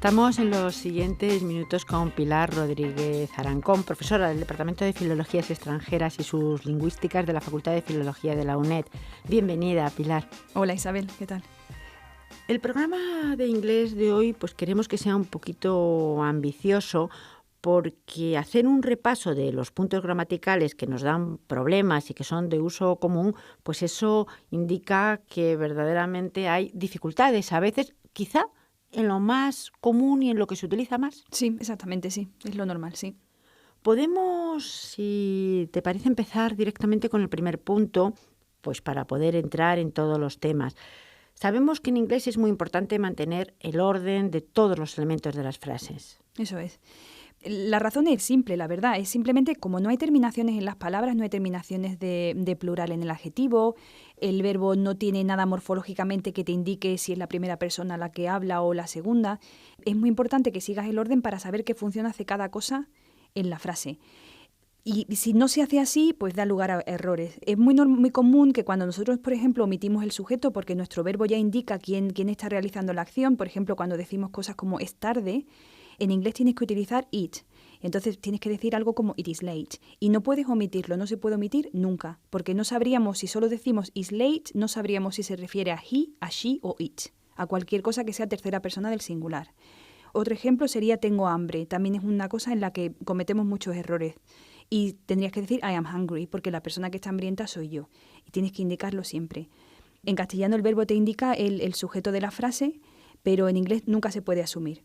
Estamos en los siguientes minutos con Pilar Rodríguez Arancón, profesora del Departamento de Filologías Extranjeras y sus Lingüísticas de la Facultad de Filología de la UNED. Bienvenida, Pilar. Hola, Isabel, ¿qué tal? El programa de inglés de hoy, pues queremos que sea un poquito ambicioso, porque hacer un repaso de los puntos gramaticales que nos dan problemas y que son de uso común, pues eso indica que verdaderamente hay dificultades, a veces quizá en lo más común y en lo que se utiliza más. Sí, exactamente, sí, es lo normal, sí. Podemos, si te parece, empezar directamente con el primer punto, pues para poder entrar en todos los temas. Sabemos que en inglés es muy importante mantener el orden de todos los elementos de las frases. Eso es. La razón es simple, la verdad. Es simplemente como no hay terminaciones en las palabras, no hay terminaciones de plural en el adjetivo, el verbo no tiene nada morfológicamente que te indique si es la primera persona la que habla o la segunda. Es muy importante que sigas el orden para saber qué función hace cada cosa en la frase. Y si no se hace así, pues da lugar a errores. Es muy común que cuando nosotros, por ejemplo, omitimos el sujeto porque nuestro verbo ya indica quién está realizando la acción, por ejemplo, cuando decimos cosas como es tarde, en inglés tienes que utilizar it. Entonces tienes que decir algo como it is late. Y no puedes omitirlo, no se puede omitir nunca. Porque no sabríamos, si solo decimos is late, no sabríamos si se refiere a he, a she o it. A cualquier cosa que sea tercera persona del singular. Otro ejemplo sería tengo hambre. También es una cosa en la que cometemos muchos errores. Y tendrías que decir I am hungry, porque la persona que está hambrienta soy yo. Y tienes que indicarlo siempre. En castellano el verbo te indica el sujeto de la frase, pero en inglés nunca se puede asumir.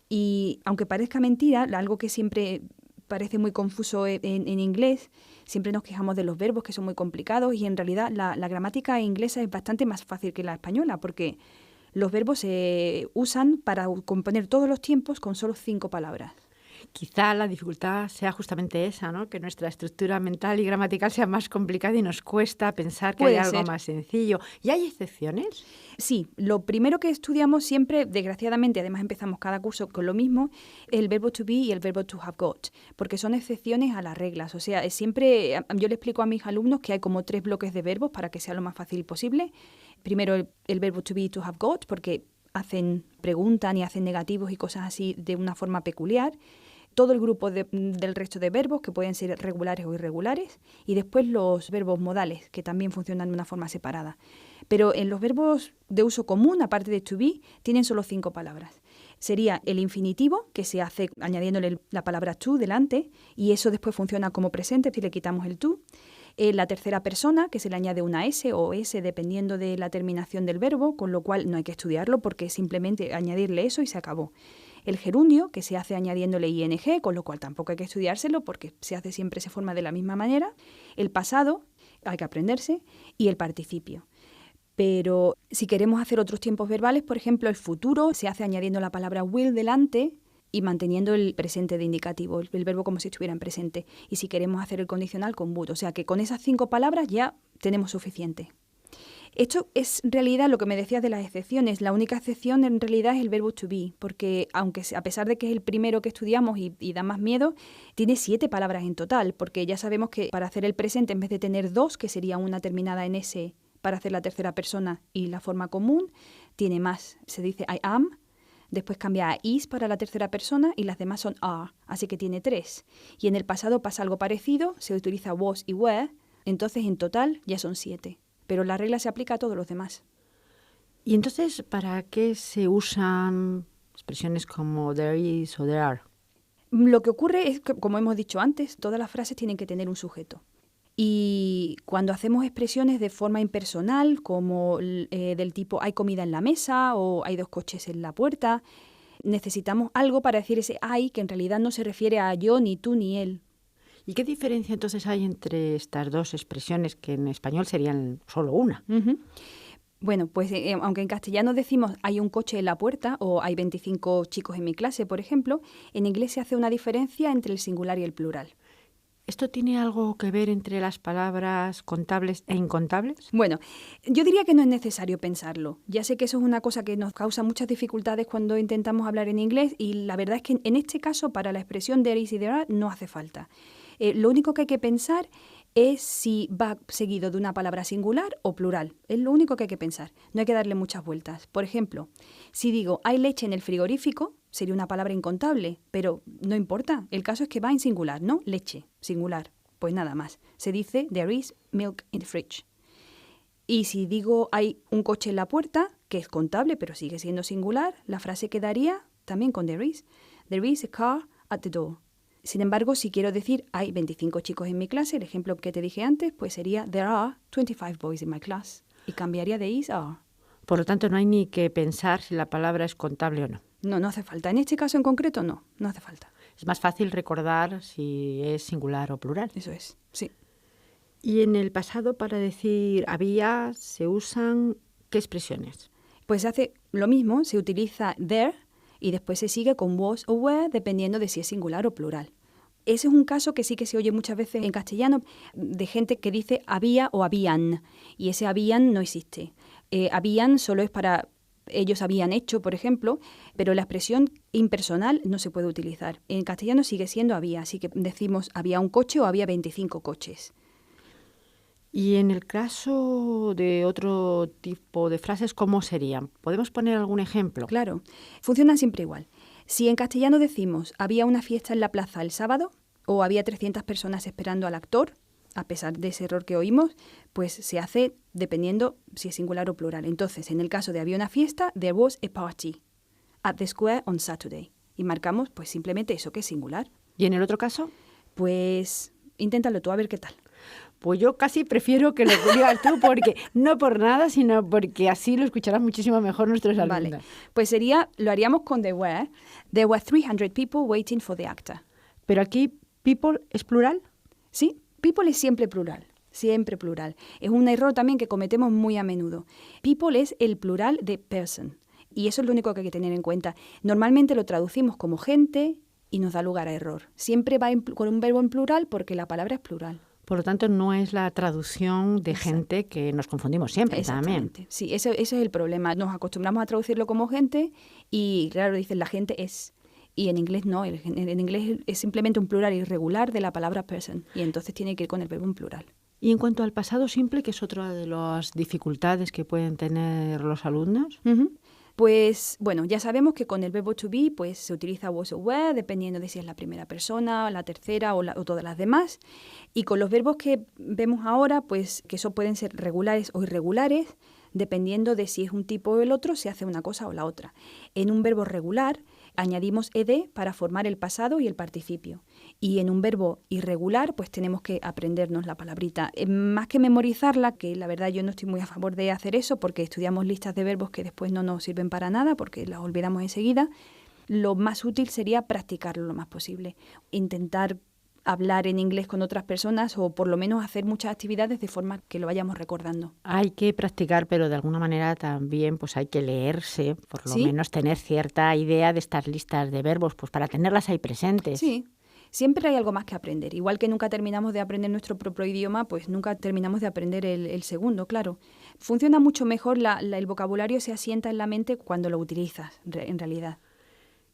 Y aunque parezca mentira, algo que siempre parece muy confuso en inglés, siempre nos quejamos de los verbos que son muy complicados y en realidad la gramática inglesa es bastante más fácil que la española porque los verbos se usan para componer todos los tiempos con solo 5 palabras. Quizá la dificultad sea justamente esa, ¿no? Que nuestra estructura mental y gramatical sea más complicada y nos cuesta pensar que hay algo más sencillo. ¿Y hay excepciones? Sí, lo primero que estudiamos siempre, desgraciadamente, además empezamos cada curso con lo mismo, el verbo to be y el verbo to have got, porque son excepciones a las reglas. O sea, siempre yo le explico a mis alumnos que hay como 3 bloques de verbos para que sea lo más fácil posible. Primero el verbo to be y to have got, porque preguntan y hacen negativos y cosas así de una forma peculiar. Todo el grupo del resto de verbos, que pueden ser regulares o irregulares, y después los verbos modales, que también funcionan de una forma separada. Pero en los verbos de uso común, aparte de to be, tienen solo 5 palabras. Sería el infinitivo, que se hace añadiéndole la palabra to delante, y eso después funciona como presente si le quitamos el to. La tercera persona, que se le añade una S o S dependiendo de la terminación del verbo, con lo cual no hay que estudiarlo porque es simplemente añadirle eso y se acabó. El gerundio, que se hace añadiéndole ing, con lo cual tampoco hay que estudiárselo porque se hace siempre, se forma de la misma manera. El pasado, hay que aprenderse, y el participio. Pero si queremos hacer otros tiempos verbales, por ejemplo, el futuro se hace añadiendo la palabra will delante y manteniendo el presente de indicativo, el verbo como si estuviera en presente. Y si queremos hacer el condicional con would, o sea que con esas 5 palabras ya tenemos suficiente. Esto es en realidad lo que me decías de las excepciones. La única excepción en realidad es el verbo to be, porque aunque a pesar de que es el primero que estudiamos y da más miedo, tiene 7 palabras en total, porque ya sabemos que para hacer el presente, en vez de tener 2, que sería una terminada en S para hacer la tercera persona y la forma común, tiene más. Se dice I am, después cambia a is para la tercera persona y las demás son are, así que tiene 3. Y en el pasado pasa algo parecido, se utiliza was y were, entonces en total ya son 7. Pero la regla se aplica a todos los demás. ¿Y entonces para qué se usan expresiones como there is o there are? Lo que ocurre es que, como hemos dicho antes, todas las frases tienen que tener un sujeto. Y cuando hacemos expresiones de forma impersonal, como del tipo hay comida en la mesa o hay 2 coches en la puerta, necesitamos algo para decir ese hay, que en realidad no se refiere a yo, ni tú, ni él. ¿Y qué diferencia entonces hay entre estas 2 expresiones que en español serían solo una? Uh-huh. Bueno, pues aunque en castellano decimos hay un coche en la puerta o hay 25 chicos en mi clase, por ejemplo, en inglés se hace una diferencia entre el singular y el plural. ¿Esto tiene algo que ver entre las palabras contables e incontables? Bueno, yo diría que no es necesario pensarlo. Ya sé que eso es una cosa que nos causa muchas dificultades cuando intentamos hablar en inglés y la verdad es que en este caso para la expresión there is y there are no hace falta. Lo único que hay que pensar es si va seguido de una palabra singular o plural. Es lo único que hay que pensar. No hay que darle muchas vueltas. Por ejemplo, si digo hay leche en el frigorífico, sería una palabra incontable, pero no importa. El caso es que va en singular, ¿no? Leche, singular. Pues nada más. Se dice there is milk in the fridge. Y si digo hay un coche en la puerta, que es contable, pero sigue siendo singular, la frase quedaría también con there is. There is a car at the door. Sin embargo, si quiero decir hay 25 chicos en mi clase, el ejemplo que te dije antes, pues sería there are 25 boys in my class. Y cambiaría de is a are. Por lo tanto, no hay ni que pensar si la palabra es contable o no. No, no hace falta. En este caso en concreto, no hace falta. Es más fácil recordar si es singular o plural. Eso es, sí. Y en el pasado, para decir había, se usan ¿qué expresiones? Pues se hace lo mismo, se utiliza there y después se sigue con was o were, dependiendo de si es singular o plural. Ese es un caso que sí que se oye muchas veces en castellano de gente que dice había o habían, y ese habían no existe. Habían solo es para ellos habían hecho, por ejemplo, pero la expresión impersonal no se puede utilizar. En castellano sigue siendo había, así que decimos había un coche o había 25 coches. Y en el caso de otro tipo de frases, ¿cómo serían? ¿Podemos poner algún ejemplo? Claro, funcionan siempre igual. Si en castellano decimos había una fiesta en la plaza el sábado o había 300 personas esperando al actor, a pesar de ese error que oímos, pues se hace dependiendo si es singular o plural. Entonces, en el caso de había una fiesta, there was a party at the square on Saturday. Y marcamos pues simplemente eso que es singular. ¿Y en el otro caso? Pues inténtalo tú a ver qué tal. Pues yo casi prefiero que lo digas tú, porque no por nada, sino porque así lo escucharán muchísimo mejor nuestros alumnos. Vale, pues lo haríamos con there were. There were 300 people waiting for the actor. Pero aquí, people, ¿es plural? Sí, people es siempre plural. Siempre plural. Es un error también que cometemos muy a menudo. People es el plural de person. Y eso es lo único que hay que tener en cuenta. Normalmente lo traducimos como gente y nos da lugar a error. Siempre va con un verbo en plural porque la palabra es plural. Por lo tanto, no es la traducción de gente que nos confundimos siempre también. Sí, ese es el problema. Nos acostumbramos a traducirlo como gente y, claro, dicen la gente es. Y en inglés no. En inglés es simplemente un plural irregular de la palabra person. Y entonces tiene que ir con el verbo en plural. Y en cuanto al pasado simple, que es otra de las dificultades que pueden tener los alumnos. Pues, bueno, ya sabemos que con el verbo to be pues se utiliza was o were, dependiendo de si es la primera persona, la tercera o todas las demás. Y con los verbos que vemos ahora, pues que eso pueden ser regulares o irregulares, dependiendo de si es un tipo o el otro, se hace una cosa o la otra. En un verbo regular añadimos ed para formar el pasado y el participio. Y en un verbo irregular, pues tenemos que aprendernos la palabrita. Más que memorizarla, que la verdad yo no estoy muy a favor de hacer eso, porque estudiamos listas de verbos que después no nos sirven para nada, porque las olvidamos enseguida, lo más útil sería practicarlo lo más posible. Intentar hablar en inglés con otras personas o por lo menos hacer muchas actividades de forma que lo vayamos recordando. Hay que practicar, pero de alguna manera también pues hay que leerse, por lo ¿Sí? menos tener cierta idea de estas listas de verbos, pues para tenerlas ahí presentes. Sí, siempre hay algo más que aprender. Igual que nunca terminamos de aprender nuestro propio idioma, pues nunca terminamos de aprender el segundo, claro. Funciona mucho mejor, el vocabulario se asienta en la mente cuando lo utilizas, en realidad.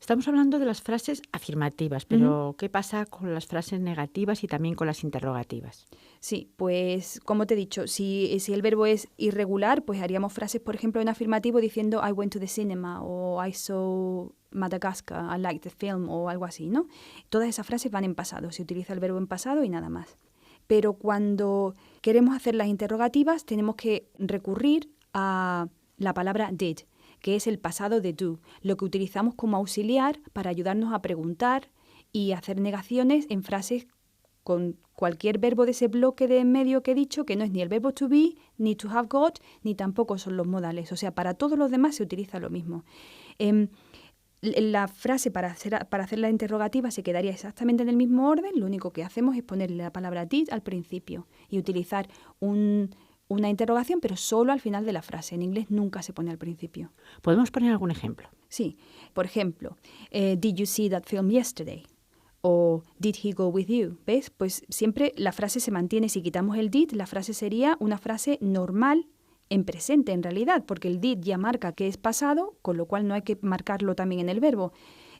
Estamos hablando de las frases afirmativas, pero ¿qué pasa con las frases negativas y también con las interrogativas? Sí, pues como te he dicho, si el verbo es irregular, pues haríamos frases, por ejemplo, en afirmativo diciendo I went to the cinema o I saw Madagascar, I liked the film o algo así, ¿no? Todas esas frases van en pasado, se utiliza el verbo en pasado y nada más. Pero cuando queremos hacer las interrogativas tenemos que recurrir a la palabra did, que es el pasado de do, lo que utilizamos como auxiliar para ayudarnos a preguntar y hacer negaciones en frases con cualquier verbo de ese bloque de en medio que he dicho, que no es ni el verbo to be, ni to have got, ni tampoco son los modales. O sea, para todos los demás se utiliza lo mismo. La frase para hacer la interrogativa se quedaría exactamente en el mismo orden, lo único que hacemos es ponerle la palabra did al principio y utilizar una interrogación, pero solo al final de la frase. En inglés nunca se pone al principio. ¿Podemos poner algún ejemplo? Sí. Por ejemplo, did you see that film yesterday? O did he go with you? ¿Ves? Pues siempre la frase se mantiene. Si quitamos el did, la frase sería una frase normal en presente, en realidad, porque el did ya marca que es pasado, con lo cual no hay que marcarlo también en el verbo.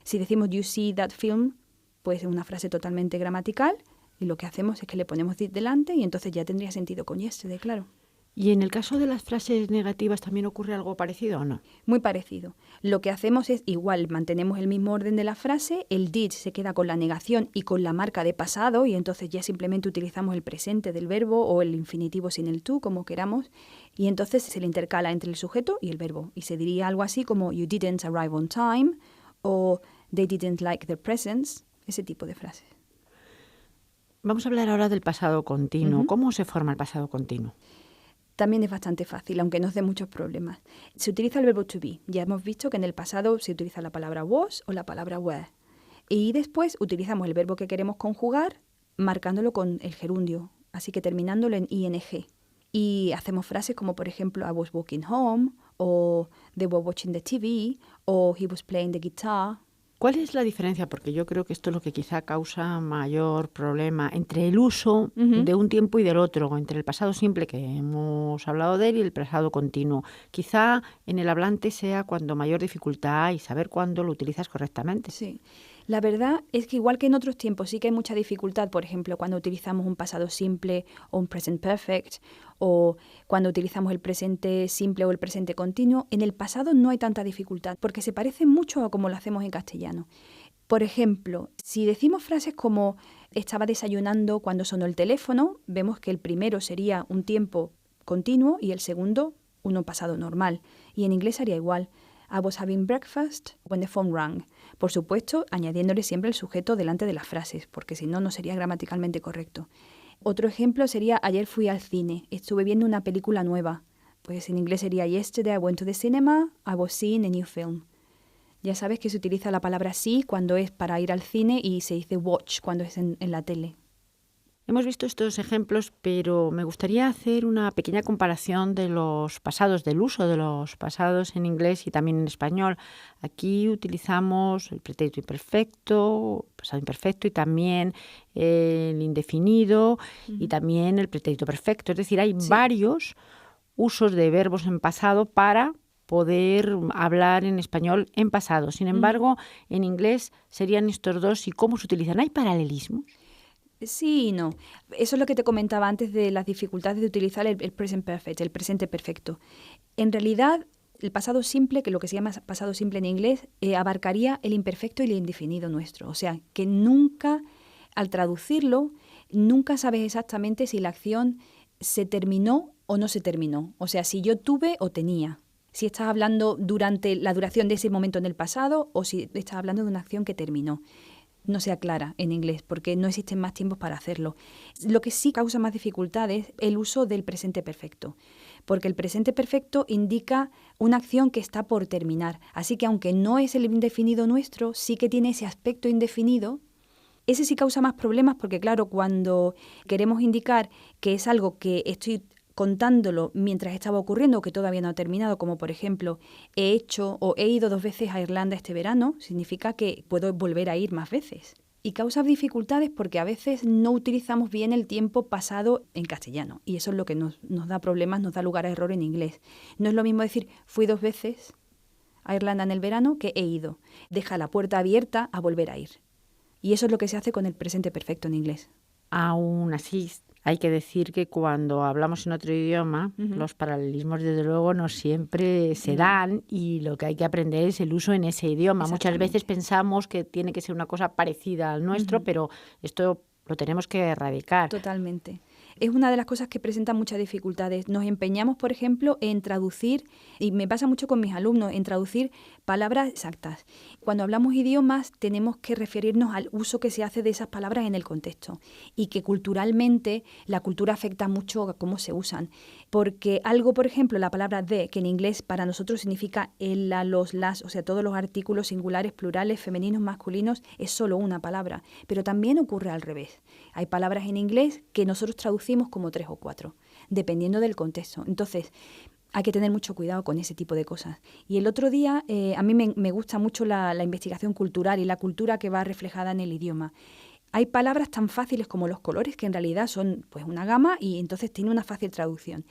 Si decimos you see that film, pues es una frase totalmente gramatical y lo que hacemos es que le ponemos did delante y entonces ya tendría sentido con yesterday, claro. ¿Y en el caso de las frases negativas también ocurre algo parecido o no? Muy parecido. Lo que hacemos es igual, mantenemos el mismo orden de la frase, el did se queda con la negación y con la marca de pasado y entonces ya simplemente utilizamos el presente del verbo o el infinitivo sin el to, como queramos, y entonces se le intercala entre el sujeto y el verbo y se diría algo así como you didn't arrive on time o they didn't like their presents, ese tipo de frases. Vamos a hablar ahora del pasado continuo. Ujú. ¿Cómo se forma el pasado continuo? También es bastante fácil, aunque nos dé muchos problemas. Se utiliza el verbo to be. Ya hemos visto que en el pasado se utiliza la palabra was o la palabra were. Y después utilizamos el verbo que queremos conjugar marcándolo con el gerundio, así que terminándolo en ing. Y hacemos frases como, por ejemplo, I was walking home, o they were watching the TV, o he was playing the guitar. ¿Cuál es la diferencia? Porque yo creo que esto es lo que quizá causa mayor problema entre el uso de un tiempo y del otro, entre el pasado simple que hemos hablado de él y el pasado continuo. Quizá en el hablante sea cuando mayor dificultad hay saber cuándo lo utilizas correctamente. Sí. La verdad es que igual que en otros tiempos sí que hay mucha dificultad, por ejemplo, cuando utilizamos un pasado simple o un present perfect, o cuando utilizamos el presente simple o el presente continuo, en el pasado no hay tanta dificultad, porque se parece mucho a como lo hacemos en castellano. Por ejemplo, si decimos frases como estaba desayunando cuando sonó el teléfono, vemos que el primero sería un tiempo continuo y el segundo uno pasado normal. Y en inglés sería igual. I was having breakfast when the phone rang. Por supuesto, añadiéndole siempre el sujeto delante de las frases, porque si no, no sería gramaticalmente correcto. Otro ejemplo sería ayer fui al cine, estuve viendo una película nueva. Pues en inglés sería yesterday I went to the cinema, I was seeing a new film. Ya sabes que se utiliza la palabra see cuando es para ir al cine y se dice watch cuando es en la tele. Hemos visto estos ejemplos, pero me gustaría hacer una pequeña comparación de los pasados, del uso de los pasados en inglés y también en español. Aquí utilizamos el pretérito imperfecto, pasado imperfecto y también el indefinido y también el pretérito perfecto. Es decir, hay varios usos de verbos en pasado para poder hablar en español en pasado. Sin embargo, en inglés serían estos dos. ¿Y cómo se utilizan? ¿Hay paralelismos? Sí y no. Eso es lo que te comentaba antes de las dificultades de utilizar el present perfect, el presente perfecto. En realidad, el pasado simple, que lo que se llama pasado simple en inglés, abarcaría el imperfecto y el indefinido nuestro. O sea, que nunca, al traducirlo, nunca sabes exactamente si la acción se terminó o no se terminó. O sea, si yo tuve o tenía. Si estás hablando durante la duración de ese momento en el pasado o si estás hablando de una acción que terminó. No se aclara en inglés porque no existen más tiempos para hacerlo. Lo que sí causa más dificultades es el uso del presente perfecto, porque el presente perfecto indica una acción que está por terminar. Así que aunque no es el indefinido nuestro, sí que tiene ese aspecto indefinido. Ese sí causa más problemas porque, claro, cuando queremos indicar que es algo que estoy contándolo mientras estaba ocurriendo o que todavía no ha terminado, como por ejemplo, he hecho o he ido 2 veces a Irlanda este verano, significa que puedo volver a ir más veces. Y causa dificultades porque a veces no utilizamos bien el tiempo pasado en castellano. Y eso es lo que nos da problemas, nos da lugar a error en inglés. No es lo mismo decir fui 2 veces a Irlanda en el verano que he ido. Deja la puerta abierta a volver a ir. Y eso es lo que se hace con el presente perfecto en inglés. Aún así, hay que decir que cuando hablamos en otro idioma, los paralelismos desde luego no siempre se dan y lo que hay que aprender es el uso en ese idioma. Muchas veces pensamos que tiene que ser una cosa parecida al nuestro, pero esto lo tenemos que erradicar. Totalmente. Es una de las cosas que presenta muchas dificultades. Nos empeñamos, por ejemplo, en traducir, y me pasa mucho con mis alumnos, en traducir palabras exactas. Cuando hablamos idiomas tenemos que referirnos al uso que se hace de esas palabras en el contexto y que culturalmente la cultura afecta mucho a cómo se usan. Porque algo, por ejemplo, la palabra the, que en inglés para nosotros significa el, la, los, las, o sea, todos los artículos singulares, plurales, femeninos, masculinos, es solo una palabra. Pero también ocurre al revés. Hay palabras en inglés que nosotros traducimos como 3 o 4, dependiendo del contexto. Entonces, hay que tener mucho cuidado con ese tipo de cosas. Y el otro día, a mí me gusta mucho la investigación cultural y la cultura que va reflejada en el idioma. Hay palabras tan fáciles como los colores, que en realidad son pues una gama y entonces tiene una fácil traducción.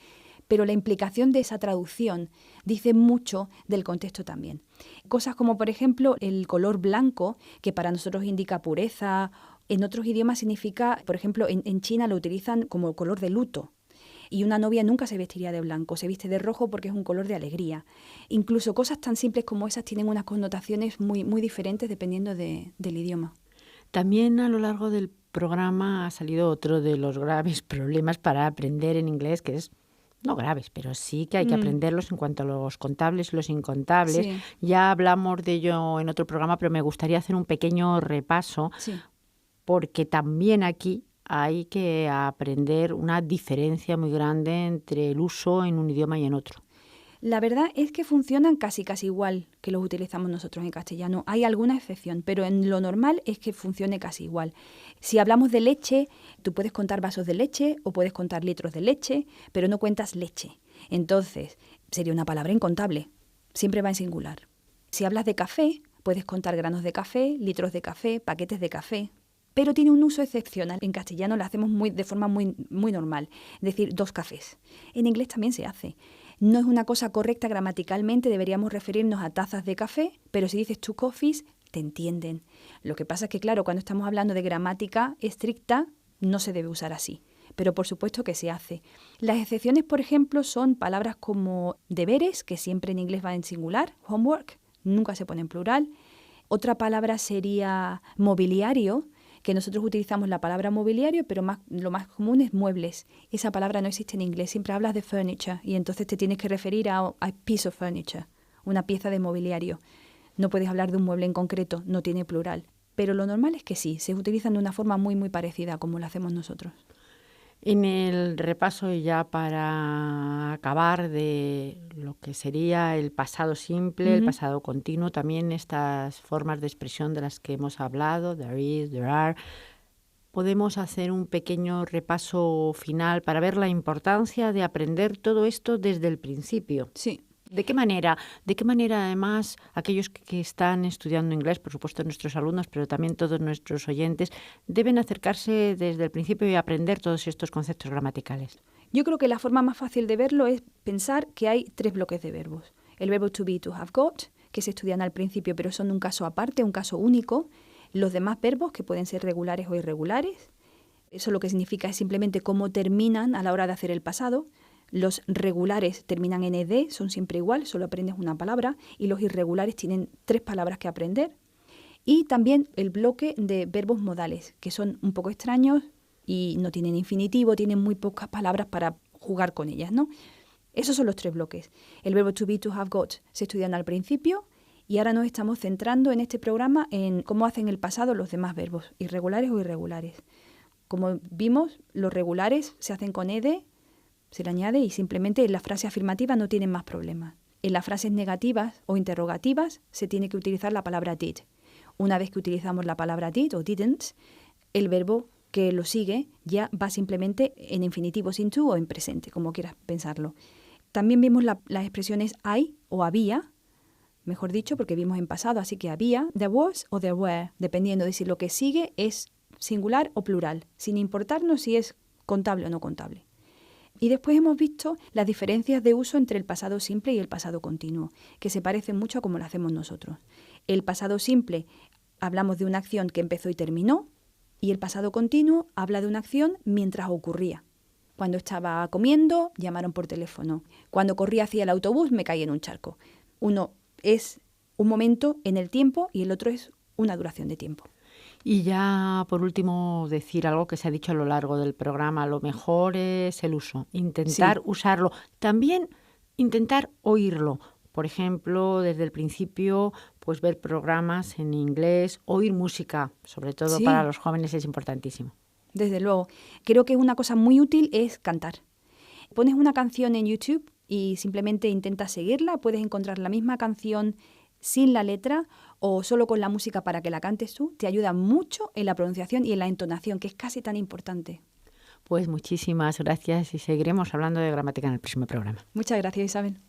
Pero la implicación de esa traducción dice mucho del contexto también. Cosas como, por ejemplo, el color blanco, que para nosotros indica pureza. En otros idiomas significa, por ejemplo, en China lo utilizan como color de luto. Y una novia nunca se vestiría de blanco, se viste de rojo porque es un color de alegría. Incluso cosas tan simples como esas tienen unas connotaciones muy, muy diferentes dependiendo del idioma. También a lo largo del programa ha salido otro de los graves problemas para aprender en inglés, que es, no graves, pero sí que hay que aprenderlos en cuanto a los contables y los incontables. Sí. Ya hablamos de ello en otro programa, pero me gustaría hacer un pequeño repaso, Sí. porque también aquí hay que aprender una diferencia muy grande entre el uso en un idioma y en otro. La verdad es que funcionan casi igual que los utilizamos nosotros en castellano. Hay alguna excepción, pero en lo normal es que funcione casi igual. Si hablamos de leche, tú puedes contar vasos de leche o puedes contar litros de leche, pero no cuentas leche. Entonces, sería una palabra incontable. Siempre va en singular. Si hablas de café, puedes contar granos de café, litros de café, paquetes de café. Pero tiene un uso excepcional. En castellano lo hacemos de forma muy, muy normal. Es decir, 2 cafés. En inglés también se hace. No es una cosa correcta gramaticalmente, deberíamos referirnos a tazas de café, pero si dices 2 coffees, te entienden. Lo que pasa es que, claro, cuando estamos hablando de gramática estricta, no se debe usar así. Pero por supuesto que se hace. Las excepciones, por ejemplo, son palabras como deberes, que siempre en inglés va en singular, homework, nunca se pone en plural. Otra palabra sería mobiliario, que nosotros utilizamos la palabra mobiliario, pero lo más común es muebles. Esa palabra no existe en inglés, siempre hablas de furniture y entonces te tienes que referir a piece of furniture, una pieza de mobiliario. No puedes hablar de un mueble en concreto, no tiene plural. Pero lo normal es que sí, se utilizan de una forma muy, muy parecida como lo hacemos nosotros. En el repaso, y ya para acabar, de lo que sería el pasado simple, el pasado continuo, también estas formas de expresión de las que hemos hablado, there is, there are, podemos hacer un pequeño repaso final para ver la importancia de aprender todo esto desde el principio. Sí. ¿De qué manera? ¿De qué manera, además, aquellos que están estudiando inglés, por supuesto nuestros alumnos, pero también todos nuestros oyentes, deben acercarse desde el principio y aprender todos estos conceptos gramaticales? Yo creo que la forma más fácil de verlo es pensar que hay 3 bloques de verbos. El verbo to be, to have got, que se estudian al principio, pero son un caso aparte, un caso único. Los demás verbos, que pueden ser regulares o irregulares. Eso lo que significa es simplemente cómo terminan a la hora de hacer el pasado. Los regulares terminan en ed, son siempre igual, solo aprendes una palabra, y los irregulares tienen 3 palabras que aprender. Y también el bloque de verbos modales, que son un poco extraños y no tienen infinitivo, tienen muy pocas palabras para jugar con ellas, ¿no? Esos son los 3 bloques. El verbo to be, to have got se estudian al principio y ahora nos estamos centrando en este programa en cómo hacen el pasado los demás verbos, irregulares o irregulares. Como vimos, los regulares se hacen con ed, se le añade y simplemente en la frase afirmativa no tienen más problemas. En las frases negativas o interrogativas se tiene que utilizar la palabra did. Una vez que utilizamos la palabra did o didn't, el verbo que lo sigue ya va simplemente en infinitivo sin to o en presente, como quieras pensarlo. También vimos las expresiones hay o había, mejor dicho, porque vimos en pasado, así que había, there was o there were, dependiendo de si lo que sigue es singular o plural, sin importarnos si es contable o no contable. Y después hemos visto las diferencias de uso entre el pasado simple y el pasado continuo, que se parecen mucho a como lo hacemos nosotros. El pasado simple hablamos de una acción que empezó y terminó, y el pasado continuo habla de una acción mientras ocurría. Cuando estaba comiendo, llamaron por teléfono. Cuando corría hacia el autobús, me caí en un charco. Uno es un momento en el tiempo y el otro es una duración de tiempo. Y ya, por último, decir algo que se ha dicho a lo largo del programa. Lo mejor es el uso, intentar usarlo. También intentar oírlo. Por ejemplo, desde el principio, pues ver programas en inglés, oír música, sobre todo para los jóvenes, es importantísimo. Desde luego. Creo que una cosa muy útil es cantar. Pones una canción en YouTube y simplemente intentas seguirla. Puedes encontrar la misma canción sin la letra o solo con la música para que la cantes tú. Te ayuda mucho en la pronunciación y en la entonación, que es casi tan importante. Pues muchísimas gracias y seguiremos hablando de gramática en el próximo programa. Muchas gracias, Isabel.